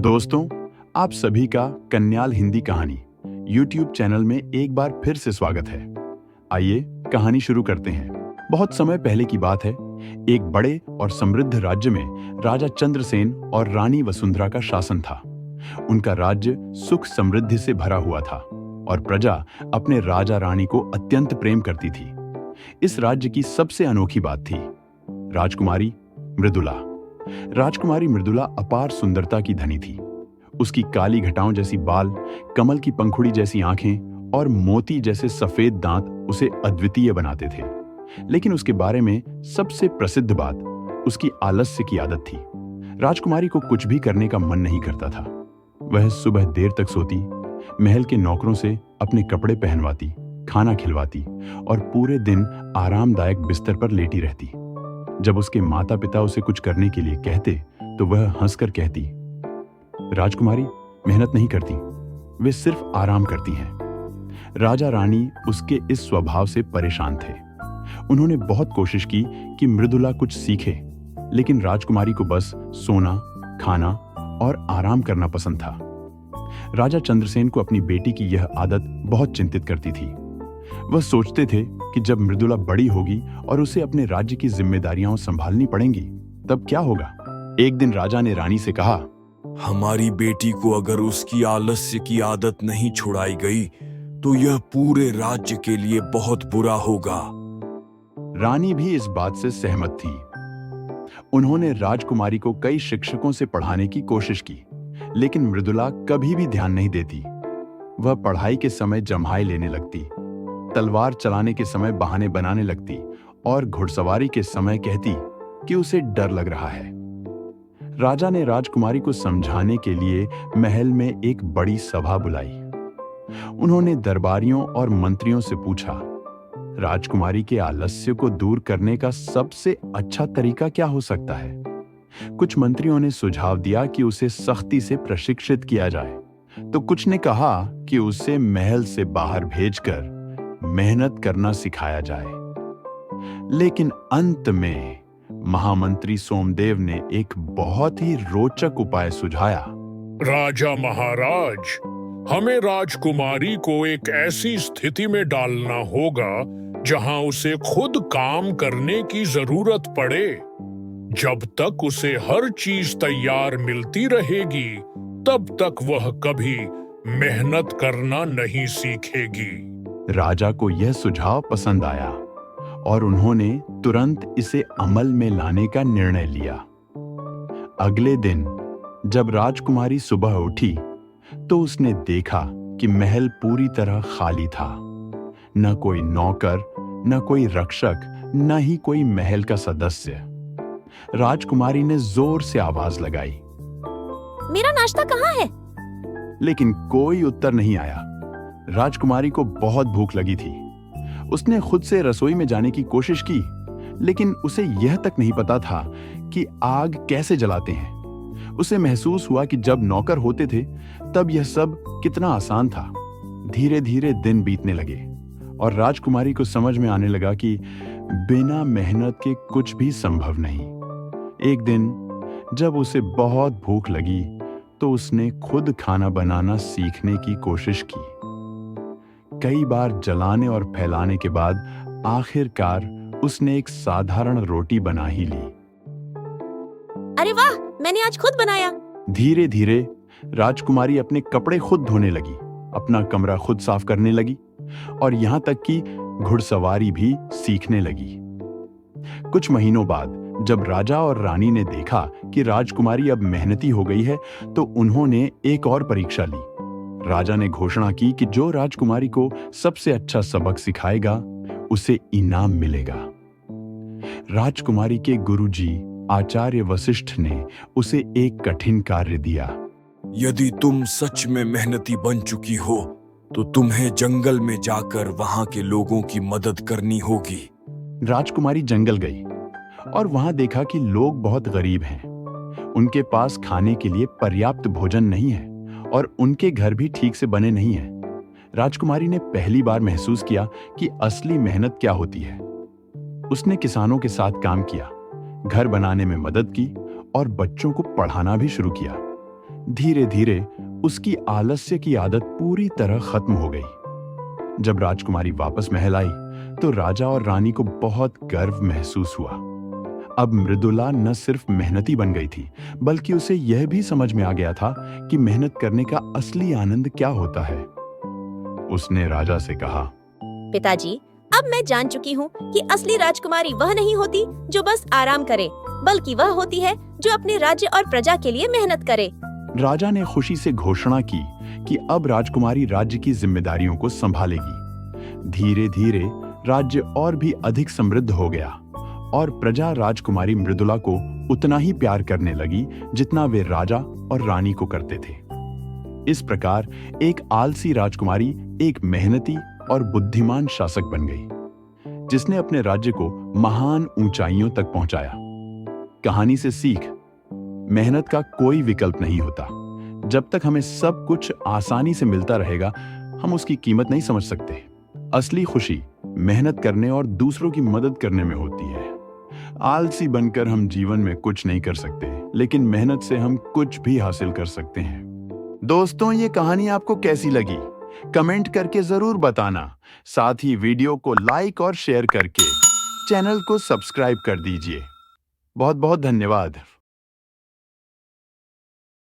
दोस्तों, आप सभी का कन्याल हिंदी कहानी YouTube चैनल में एक बार फिर से स्वागत है। आइए कहानी शुरू करते हैं। बहुत समय पहले की बात है। एक बड़े और समृद्ध राज्य में राजा चंद्रसेन और रानी वसुंधरा का शासन था। उनका राज्य सुख समृद्धि से भरा हुआ था और प्रजा अपने राजा रानी को अत्यंत प्रेम करती थी। इस राज्य की सबसे अनोखी बात थी राजकुमारी मृदुला। राजकुमारी मृदुला अपार सुंदरता की धनी थी। उसकी काली घटाओं जैसी बाल, कमल की पंखुड़ी जैसी आंखें और मोती जैसे सफेद दांत उसे अद्वितीय बनाते थे। लेकिन उसके बारे में सबसे प्रसिद्ध बात उसकी आलस्य की आदत थी। राजकुमारी को कुछ भी करने का मन नहीं करता था। वह सुबह देर तक सोती, महल के नौकरों से अपने कपड़े पहनवाती, खाना खिलवाती और पूरे दिन आरामदायक बिस्तर पर लेटी रहती। जब उसके माता पिता उसे कुछ करने के लिए कहते तो वह हंसकर कहती, राजकुमारी मेहनत नहीं करती, वे सिर्फ आराम करती हैं। राजा रानी उसके इस स्वभाव से परेशान थे। उन्होंने बहुत कोशिश की कि मृदुला कुछ सीखे, लेकिन राजकुमारी को बस सोना, खाना और आराम करना पसंद था। राजा चंद्रसेन को अपनी बेटी की यह आदत बहुत चिंतित करती थी। वह सोचते थे कि जब मृदुला बड़ी होगी और उसे अपने राज्य की जिम्मेदारियां संभालनी पड़ेंगी, तब क्या होगा। एक दिन राजा ने रानी से कहा, हमारी बेटी को अगर उसकी आलस्य की आदत नहीं छुड़ाई गई तो यह पूरे राज्य के लिए बहुत बुरा होगा। रानी भी इस बात से सहमत थी। उन्होंने राजकुमारी को कई शिक्षकों से पढ़ाने की कोशिश की, लेकिन मृदुला कभी भी ध्यान नहीं देती। वह पढ़ाई के समय जम्हाई लेने लगती, तलवार चलाने के समय बहाने बनाने लगती और घुड़सवारी के समय कहती कि उसे डर लग रहा है। राजा ने राजकुमारी को समझाने के लिए महल में एक बड़ी सभा बुलाई। उन्होंने दरबारियों और मंत्रियों से पूछा, राजकुमारी के आलस्य को दूर करने का सबसे अच्छा तरीका क्या हो सकता है। कुछ मंत्रियों ने सुझाव दिया कि उसे सख्ती से प्रशिक्षित किया जाए, तो कुछ ने कहा कि उसे महल से बाहर भेजकर मेहनत करना सिखाया जाए। लेकिन अंत में महामंत्री सोमदेव ने एक बहुत ही रोचक उपाय सुझाया। राजा महाराज, हमें राजकुमारी को एक ऐसी स्थिति में डालना होगा जहां उसे खुद काम करने की जरूरत पड़े। जब तक उसे हर चीज तैयार मिलती रहेगी, तब तक वह कभी मेहनत करना नहीं सीखेगी। राजा को यह सुझाव पसंद आया और उन्होंने तुरंत इसे अमल में लाने का निर्णय लिया। अगले दिन जब राजकुमारी सुबह उठी तो उसने देखा कि महल पूरी तरह खाली था। न कोई नौकर, न कोई रक्षक, न ही कोई महल का सदस्य। राजकुमारी ने जोर से आवाज लगाई, मेरा नाश्ता कहाँ है? लेकिन कोई उत्तर नहीं आया। राजकुमारी को बहुत भूख लगी थी। उसने खुद से रसोई में जाने की कोशिश की, लेकिन उसे यह तक नहीं पता था कि आग कैसे जलाते हैं। उसे महसूस हुआ कि जब नौकर होते थे तब यह सब कितना आसान था। धीरे धीरे दिन बीतने लगे और राजकुमारी को समझ में आने लगा कि बिना मेहनत के कुछ भी संभव नहीं। एक दिन जब उसे बहुत भूख लगी तो उसने खुद खाना बनाना सीखने की कोशिश की। कई बार जलाने और फैलाने के बाद आखिरकार उसने एक साधारण रोटी बना ही ली। अरे वाह, मैंने आज खुद बनाया। धीरे धीरे राजकुमारी अपने कपड़े खुद धोने लगी, अपना कमरा खुद साफ करने लगी और यहाँ तक कि घुड़सवारी भी सीखने लगी। कुछ महीनों बाद जब राजा और रानी ने देखा कि राजकुमारी अब मेहनती हो गई है, तो उन्होंने एक और परीक्षा ली। राजा ने घोषणा की कि जो राजकुमारी को सबसे अच्छा सबक सिखाएगा उसे इनाम मिलेगा। राजकुमारी के गुरुजी आचार्य वशिष्ठ ने उसे एक कठिन कार्य दिया। यदि तुम सच में मेहनती बन चुकी हो तो तुम्हें जंगल में जाकर वहां के लोगों की मदद करनी होगी। राजकुमारी जंगल गई और वहां देखा कि लोग बहुत गरीब हैं। उनके पास खाने के लिए पर्याप्त भोजन नहीं है और उनके घर भी ठीक से बने नहीं हैं। राजकुमारी ने पहली बार महसूस किया कि असली मेहनत क्या होती है। उसने किसानों के साथ काम किया, घर बनाने में मदद की और बच्चों को पढ़ाना भी शुरू किया। धीरे धीरे उसकी आलस्य की आदत पूरी तरह खत्म हो गई। जब राजकुमारी वापस महल आई तो राजा और रानी को बहुत गर्व महसूस हुआ। अब मृदुला न सिर्फ मेहनती बन गई थी, बल्कि उसे यह भी समझ में आ गया था कि मेहनत करने का असली आनंद क्या होता है। उसने राजा से कहा, पिताजी, अब मैं जान चुकी हूँ कि असली राजकुमारी वह नहीं होती जो बस आराम करे, बल्कि वह होती है जो अपने राज्य और प्रजा के लिए मेहनत करे। राजा ने खुशी से घोषणा की कि अब राजकुमारी राज्य की जिम्मेदारियों को संभालेगी। धीरे धीरे राज्य और भी अधिक समृद्ध हो गया और प्रजा राजकुमारी मृदुला को उतना ही प्यार करने लगी जितना वे राजा और रानी को करते थे। इस प्रकार एक आलसी राजकुमारी एक मेहनती और बुद्धिमान शासक बन गई, जिसने अपने राज्य को महान ऊंचाइयों तक पहुंचाया। कहानी से सीख, मेहनत का कोई विकल्प नहीं होता। जब तक हमें सब कुछ आसानी से मिलता रहेगा, हम उसकी कीमत नहीं समझ सकते। असली खुशी मेहनत करने और दूसरों की मदद करने में होती है। आलसी बनकर हम जीवन में कुछ नहीं कर सकते, लेकिन मेहनत से हम कुछ भी हासिल कर सकते हैं। दोस्तों, ये कहानी आपको कैसी लगी? कमेंट करके जरूर बताना। साथ ही वीडियो को लाइक और शेयर करके चैनल को सब्सक्राइब कर दीजिए। बहुत बहुत धन्यवाद।